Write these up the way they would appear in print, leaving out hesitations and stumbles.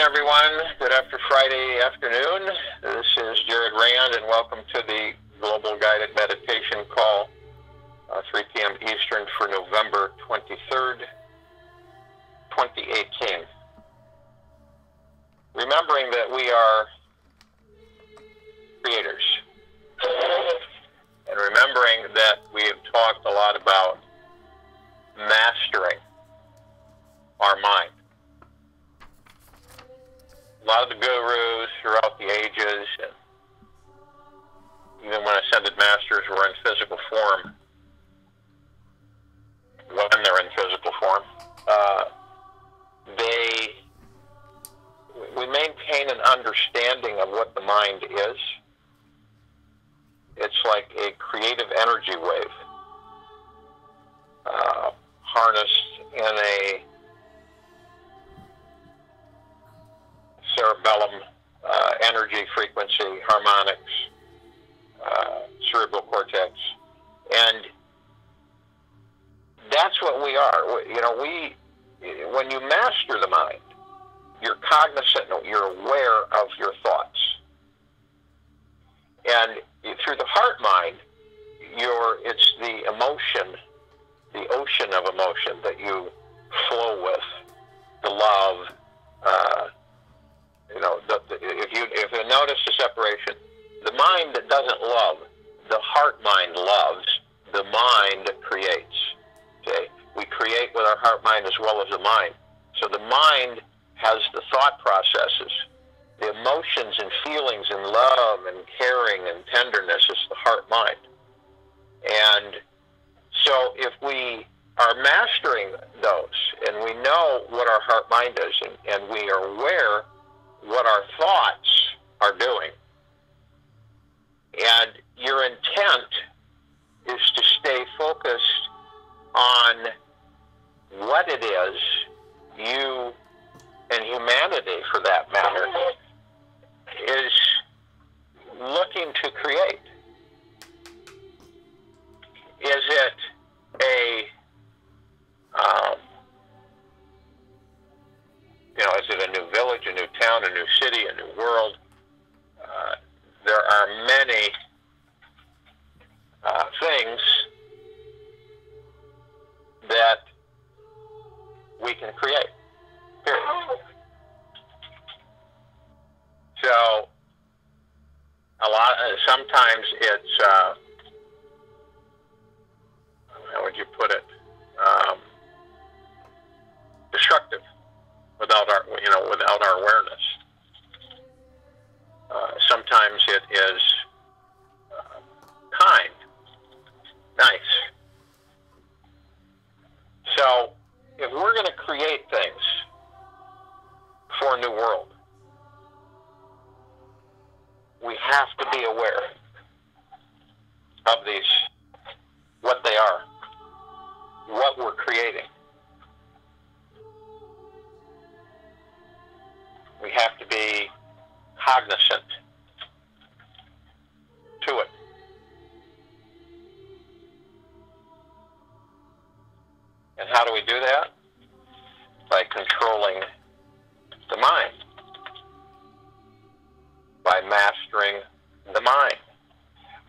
everyone. Good after Friday afternoon. This is Jared Rand, and welcome to the Global Guided Meditation Call, 3 p.m. Eastern for November 23rd, 2018. Remembering that we are creators, and remembering that we have talked a lot about mastering our mind. A lot of the gurus throughout the ages, and even when ascended masters were in physical form, when they're in physical form, we maintain an understanding of what the mind is. It's like a creative energy wave, harnessed in a cerebellum, energy frequency, harmonics, cerebral cortex, and that's what we are. When you master the mind, you're cognizant, you're aware of your thoughts, and through the heart mind, it's the emotion, the ocean of emotion that you flow with, the love. If you notice the separation, the mind that doesn't love, the heart mind loves, the mind creates. Okay? We create with our heart mind as well as the mind. So the mind has the thought processes, the emotions and feelings and love and caring and tenderness is the heart mind. And so if we are mastering those and we know what our heart mind is and we are aware what our thoughts are doing, and your intent is to stay focused on what it is you and humanity, for that matter, is looking to create. Is it is it a new village, a new town, a new city, a new world? There are many things that we can create, period. So, sometimes it's, how would you put it, destructive without our awareness. Sometimes it is kind, nice. So, if we're going to create things for a new world, we have to be aware of these, what they are, what we're creating. We have to be cognizant to it. And how do we do that? By controlling the mind. By mastering the mind.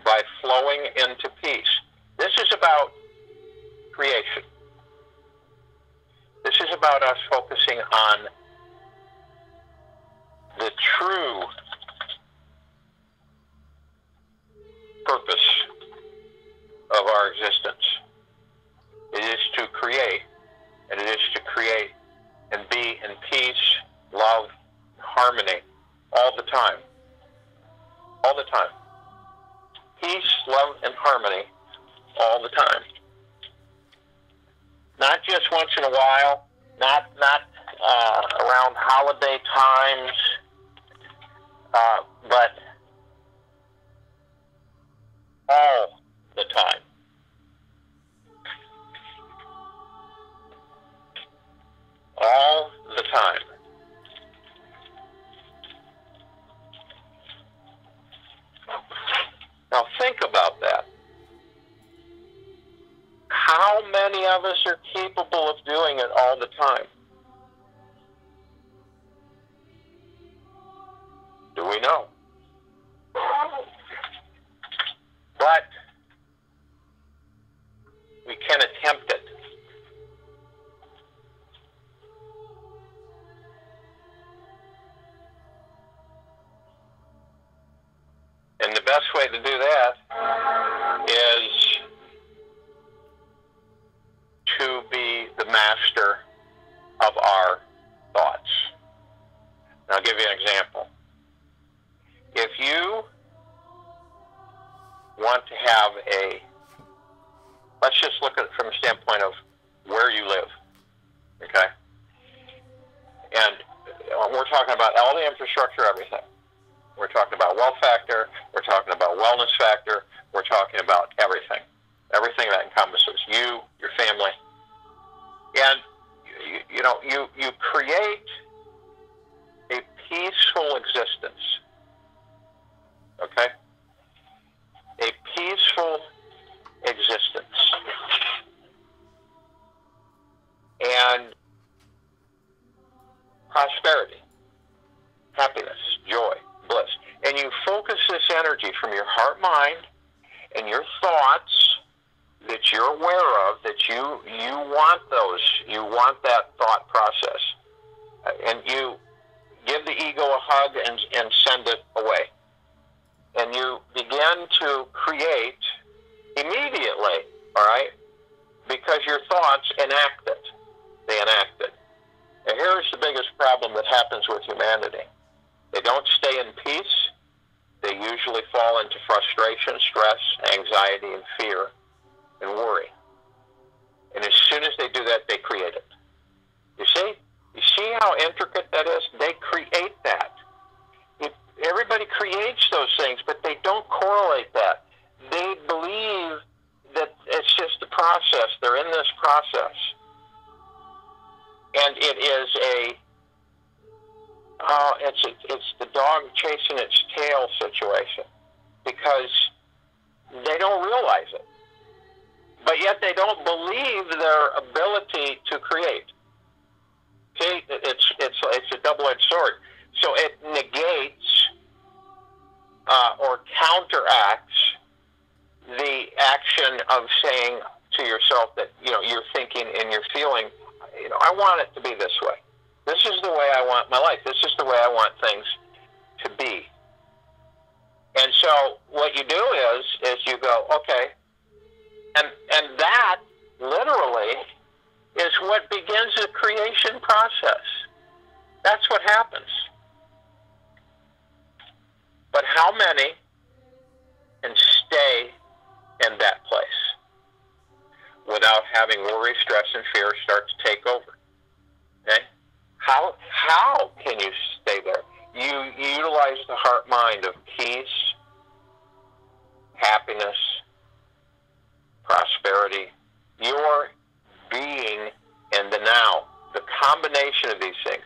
By flowing into peace. This is about creation. This is about us focusing on the true purpose of our existence. It is to create, and it is to create and be in peace, love, harmony all the time. All the time. Peace, love, and harmony all the time. Not just once in a while, not around holiday times, but all the time. All the time. Now think about that. How many of us are capable of doing it all the time? but we can attempt it. And the best way to do that is to be the master of our thoughts. I'll give you an example. If you want to have let's just look at it from the standpoint of where you live, okay? And we're talking about all the infrastructure, everything. We're talking about wealth factor, we're talking about wellness factor, we're talking about everything. Everything that encompasses you, your family. And, you create a peaceful existence, okay? A peaceful existence. And prosperity, happiness, joy, bliss. And you focus this energy from your heart, mind, and your thoughts that you're aware of, that you want those, you want that thought process. And you give the ego a hug and send it away. And you begin to create immediately, all right? Because your thoughts enact it. They enact it. And here's the biggest problem that happens with humanity. They don't stay in peace. They usually fall into frustration, stress, anxiety, and fear, and worry. And as soon as they do that, they create it. You see? You see how intricate that is? They create that. Everybody creates those things, but they don't correlate that. They believe that it's just a process. They're in this process. And it is it's the dog chasing its tail situation, because they don't realize it. But yet they don't believe their ability to create. See, it's a double-edged sword. So it negates or counteracts the action of saying to yourself that, you're thinking and you're feeling, I want it to be this way. This is the way I want my life. This is the way I want things to be. And so what you do is you go, okay, and that literally is what begins the creation process. That's what happens. But how many can stay in that place without having worry, stress, and fear start to take over? Okay? How can you stay there? You utilize the heart mind of peace, happiness, prosperity, your being in the now. The combination of these things.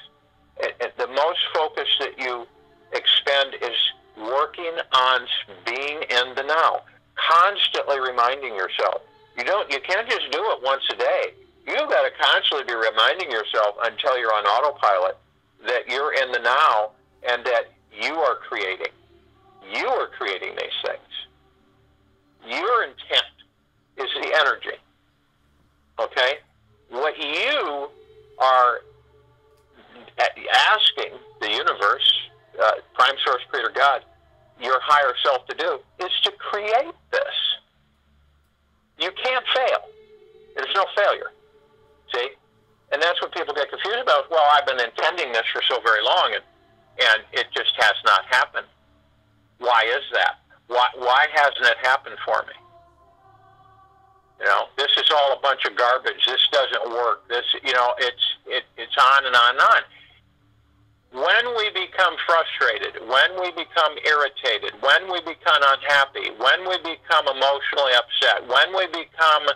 The most focus that you expend is working on being in the now. Constantly reminding yourself. You can't just do it once a day. You've got to constantly be reminding yourself until you're on autopilot that you're in the now and that you are creating. You are creating these things. Your intent is the energy. Okay? What you are asking the universe, Prime Source, Creator God, your higher self to do is to create this. You can't fail. There's no failure. See? And that's what people get confused about. Well, I've been intending this for so very long, and it just has not happened. Why is that? Why hasn't it happened for me? This is all a bunch of garbage. This doesn't work. This, it's on and on and on. When we become frustrated, when we become irritated, when we become unhappy, when we become emotionally upset, when we become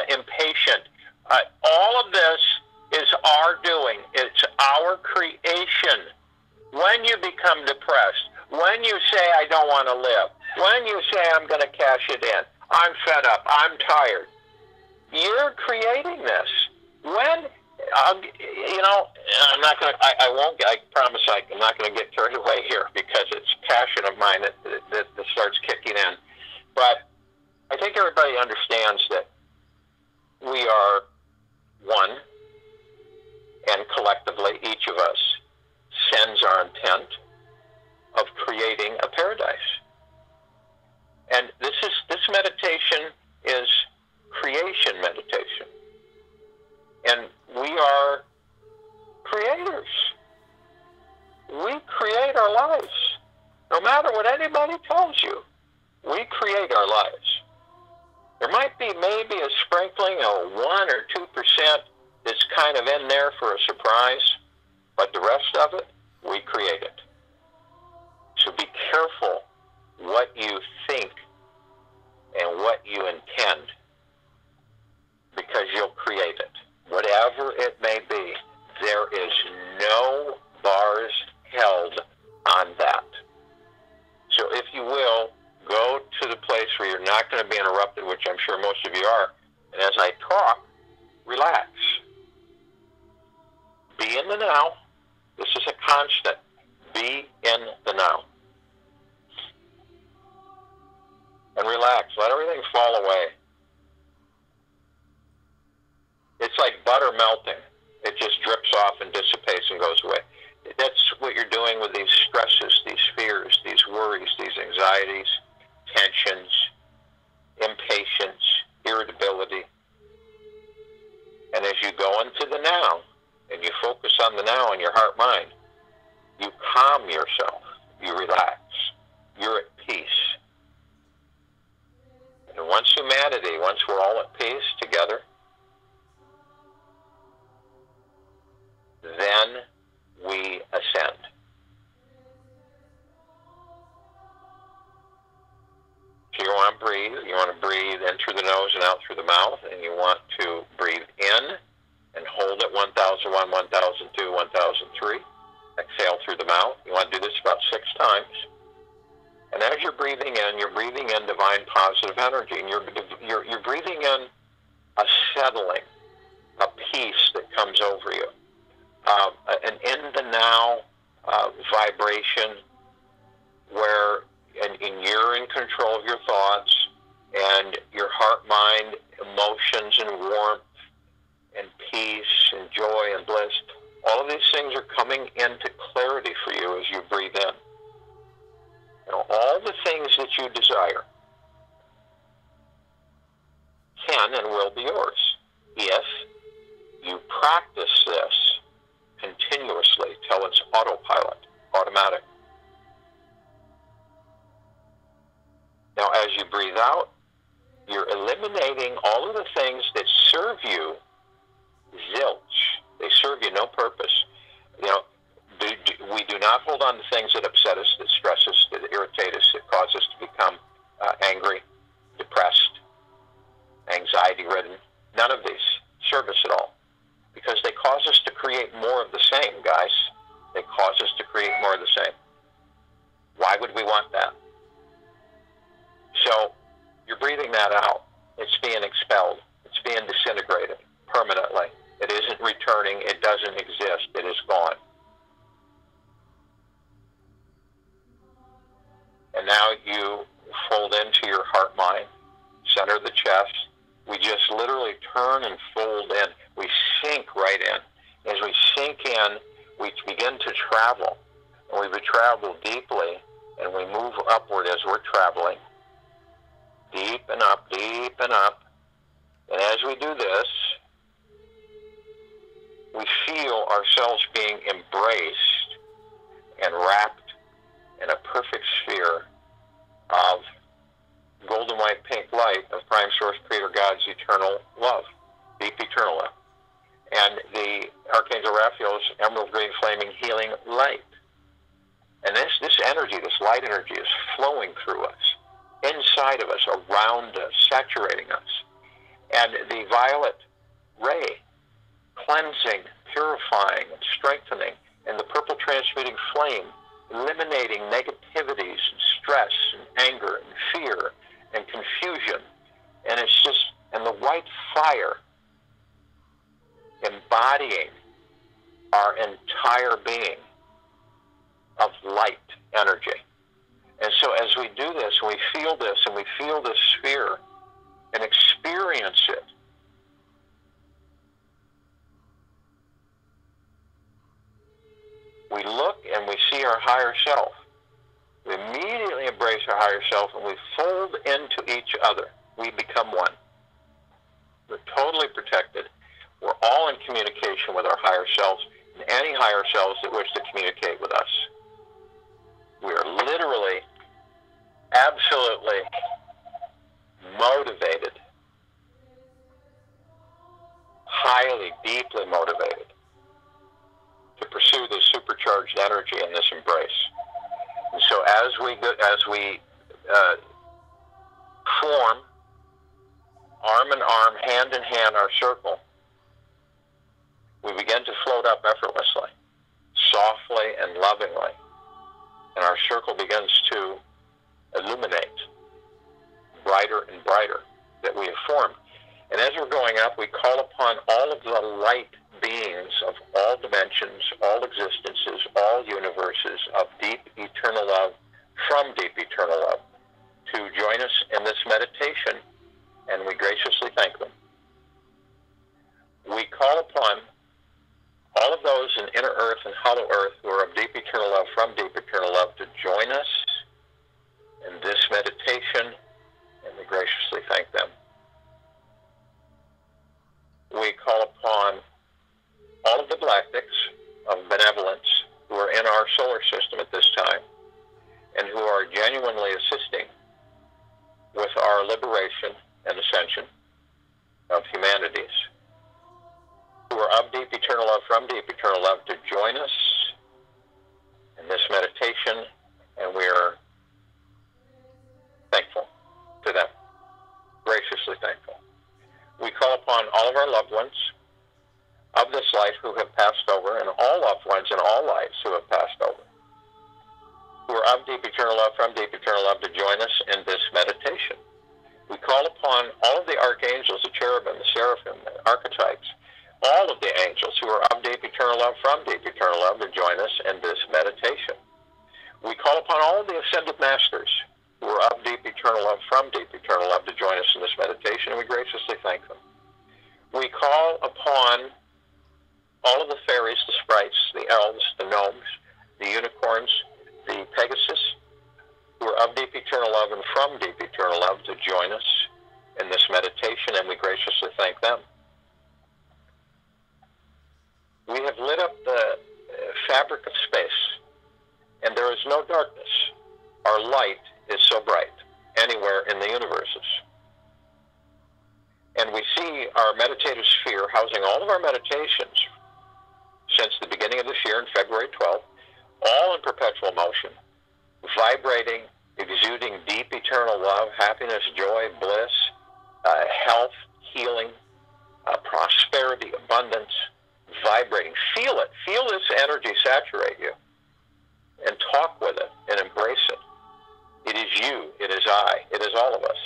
impatient, all of this is our doing. It's our creation. When you become depressed, when you say, I don't want to live, when you say, I'm going to cash it in, I'm fed up, I'm tired, you're creating this. When, I promise I'm not going to get carried away here, because it's passion of mine that starts kicking in. But I think everybody understands that we are one, and collectively, each of us sends our intent of creating a paradise. And this meditation is creation meditation. And we are creators. We create our lives. No matter what anybody tells you, we create our lives. There might be maybe a sprinkling of 1 or 2% that's kind of in there for a surprise, but the rest of it, we create it. So be careful what you think and what you intend, because you'll create it. Whatever it may be, there is no bars held on that. So if you will, go to the place where you're not going to be interrupted, which I'm sure most of you are, and as I talk, relax. Be in the now. This is a constant. Be in the now. And relax. Let everything fall away. It's like butter melting. It just drips off and dissipates and goes away. That's what you're doing with these stresses, these fears, these worries, these anxieties, tensions, impatience, irritability. And as you go into the now, and you focus on the now in your heart-mind, you calm yourself, you relax, you're at peace. And once humanity, once we're all at peace together, then we ascend. So you want to breathe. You want to breathe in through the nose and out through the mouth, and you want to breathe in and hold it 1001, 1002, 1003. Exhale through the mouth. You want to do this about 6 times. And as you're breathing in divine positive energy, and you're breathing in a settling, a peace that comes over you, an in the now vibration where and you're in control of your thoughts and your heart, mind, emotions, and warmth and peace and joy and bliss. All of these things are coming into clarity for you as you breathe in. You know, all the things that you desire can and will be yours if you practice this continuously till it's autopilot, automatic. Now, as you breathe out, you're eliminating all of the things that serve you zilch. They serve you no purpose. You know, we do not hold on to things that upset us, that stress us, that irritate us, that cause us to become angry, depressed, anxiety-ridden. None of these serve us at all, because they cause us to create more of the same, guys. They cause us to create more of the same. Why would we want that? So you're breathing that out. It's being expelled. It's being disintegrated permanently. It isn't returning. It doesn't exist. It is gone. And now you fold into your heart mind, center of the chest. We just literally turn and fold in. We sink right in. As we sink in, we begin to travel. And we travel deeply, and we move upward as we're traveling. Deep and up, deep and up. And as we do this, we feel ourselves being embraced and wrapped in a perfect sphere of golden white pink light of Prime Source Creator God's eternal love, deep eternal love. And the Archangel Raphael's emerald green flaming healing light. And this energy, this light energy is flowing through us, inside of us, around us, saturating us. And the violet ray, cleansing, purifying, and strengthening, and the purple transmuting flame, eliminating negativities and stress and anger and fear and confusion. And it's just, and the white fire embodying our entire being of light energy. And so as we do this, and we feel this, and we feel this sphere, and experience it, we look and we see our higher self. We immediately embrace our higher self, and we fold into each other. We become one. We're totally protected. We're all in communication with our higher selves, and any higher selves that wish to communicate with us. We are literally, absolutely motivated, highly, deeply motivated to pursue this supercharged energy and this embrace. And so as we form arm in arm, hand in hand, our circle, we begin to float up effortlessly, softly and lovingly, and our circle begins to illuminate brighter and brighter that we have formed. And as we're going up, we call upon all of the light beings of all dimensions, all existences, all universes of deep eternal love, from deep eternal love, to join us in this meditation, and we graciously thank them. We call upon all of those in inner earth and hollow earth who are of deep eternal love, from deep eternal love, to join us in this meditation, and we graciously thank them. We call upon all of the galactics of benevolence who are in our solar system at this time, and who are genuinely assisting with our liberation and ascension of humanities, who are of deep eternal love, from deep eternal love, to join us in this meditation, and we are thankful to them, graciously thankful. We call upon all of our loved ones of this life who have passed over, and all loved ones in all lives who have passed over, who are of deep eternal love, from deep eternal love, to join us in this meditation. We call upon all of the archangels, the cherubim, the seraphim, the archetypes, all of the angels who are of deep eternal love, from deep eternal love, to join us in this meditation. We call upon all of the ascended masters who are of deep eternal love, from deep eternal love, to join us in this meditation, and we graciously thank them. We call upon all of the fairies, the sprites, the elves, the gnomes, the unicorns, the Pegasus, who are of deep eternal love and from deep eternal love, to join us in this meditation, and we graciously thank them. We have lit up the fabric of space, and there is no darkness. Our light is so bright anywhere in the universes. And we see our meditative sphere housing all of our meditations since the beginning of this year, on February 12th, all in perpetual motion, vibrating, exuding deep eternal love, happiness, joy, bliss, health, healing, prosperity, abundance, vibrating. Feel it. Feel this energy saturate you, and talk with it and embrace it. It is you. It is I. It is all of us.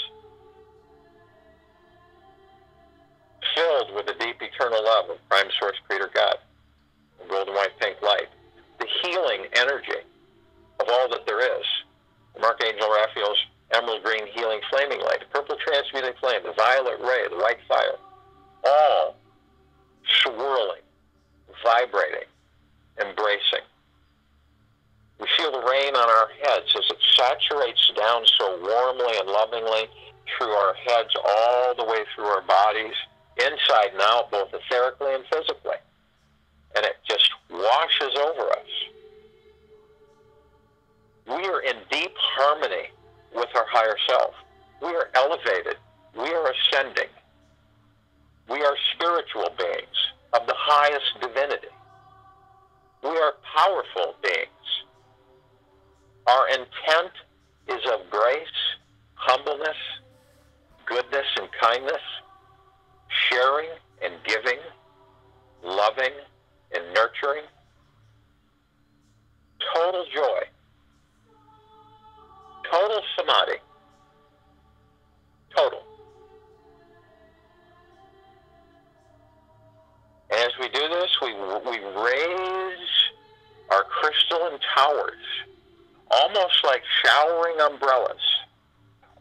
Filled with the deep eternal love of Prime Source Creator God, the golden white pink light, the healing energy of all that there is, from Archangel Raphael's emerald green healing flaming light, the purple transmuting flame, the violet ray, the white fire, all swirling, vibrating, embracing. We feel the rain on our heads as it saturates down so warmly and lovingly through our heads, all the way through our bodies, inside and out, both etherically and physically. And it just washes over us. We are in deep harmony with our higher self. We are elevated. We are ascending. We are spiritual beings of the highest divinity. We are powerful beings. Our intent is of grace, humbleness, goodness, and kindness, sharing and giving, loving and nurturing, total joy, total samadhi, total. And as we do this, we raise our crystalline towers, almost like showering umbrellas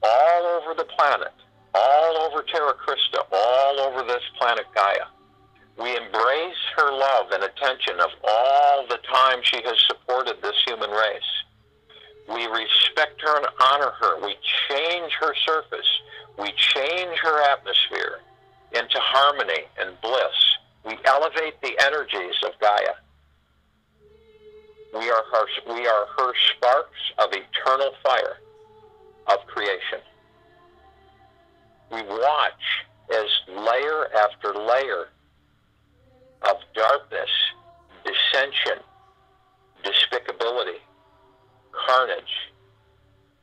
all over the planet, all over Terra Christa, all over this planet Gaia. We embrace her love and attention of all the time she has supported this human race. We respect her and honor her. We change her surface. We change her atmosphere into harmony and bliss. We elevate the energies of Gaia. We are her sparks of eternal fire of creation. We watch as layer after layer of darkness, dissension, despicability, carnage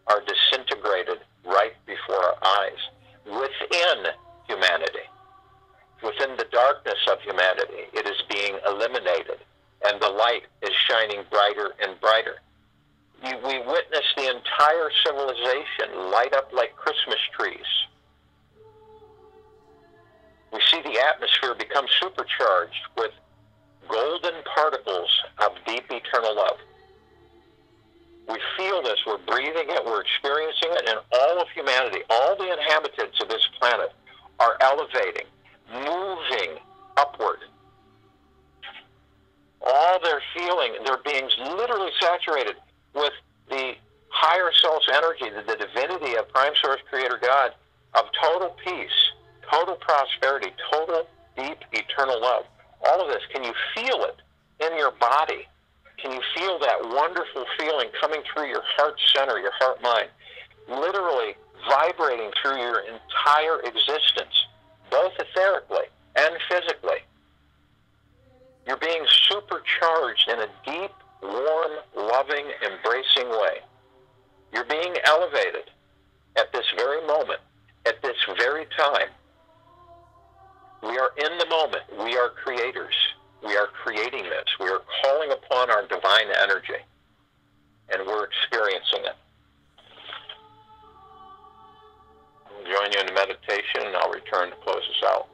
are disintegrated right before our eyes within humanity. Within the darkness of humanity, it is being eliminated, and the light is shining brighter and brighter. We witness the entire civilization light up like Christmas trees. We see the atmosphere become supercharged with golden particles of deep eternal love. We feel this, we're breathing it, we're experiencing it, and all of humanity, all the inhabitants of this planet are elevating, moving upward. All their feeling, their beings literally saturated with the higher self's energy, the divinity of Prime Source Creator God, of total peace, total prosperity, total deep eternal love. All of this, can you feel it in your body? Can you feel that wonderful feeling coming through your heart center, your heart mind, literally vibrating through your entire existence, both etherically and physically? You're being supercharged in a deep, warm, loving, embracing way. You're being elevated at this very moment, at this very time. We are in the moment. We are creators. We are creating this. We are calling upon our divine energy, and we're experiencing it. I'll join you in a meditation, and I'll return to close us out.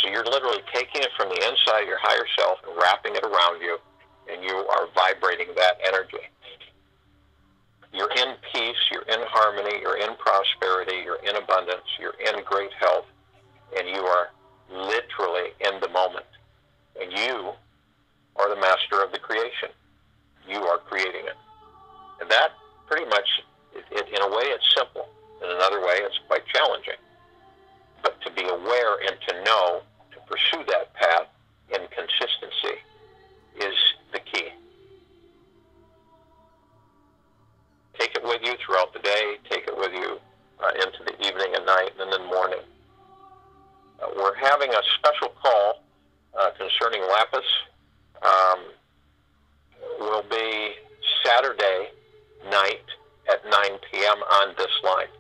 So you're literally taking it from the inside of your higher self and wrapping it around you, and you are vibrating that energy. You're in peace, you're in harmony, you're in prosperity, you're in abundance, you're in great health, and you are literally in the moment. And you are the master of the creation. You are creating it. And that pretty much, in a way, it's simple. In another way, it's quite challenging. But to be aware and to know, to pursue that path in consistency is the key. Take it with you throughout the day. Take it with you into the evening and night and then morning. We're having a special call concerning lapis. Will be Saturday night at 9 p.m. on this line.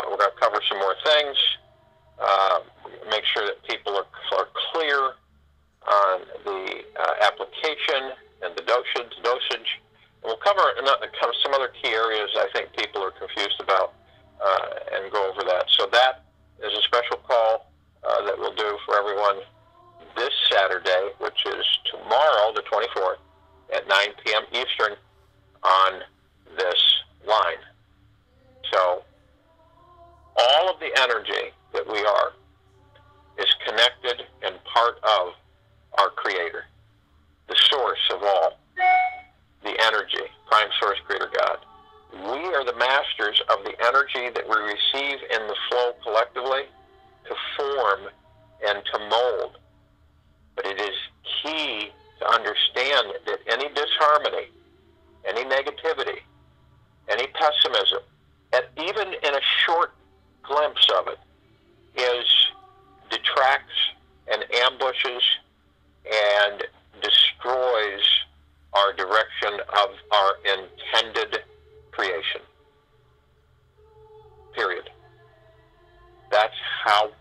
We're going to cover some more things. Make sure that people are clear on the application and the dosage. We'll cover some other key areas I think people are confused about and go over that. So that is a special call that we'll do for everyone this Saturday, which is tomorrow, the 24th, at 9 p.m. Eastern on this line. So all of the energy that we are is connected and part of our Creator, the source of all, the energy, Prime Source Creator God. We are the masters of the energy that we receive in the flow collectively to form and to mold. But it is key to understand that any disharmony, any negativity, any pessimism, even in a short glimpse of it, detracts and ambushes and destroys our direction of our intended creation. Period. That's how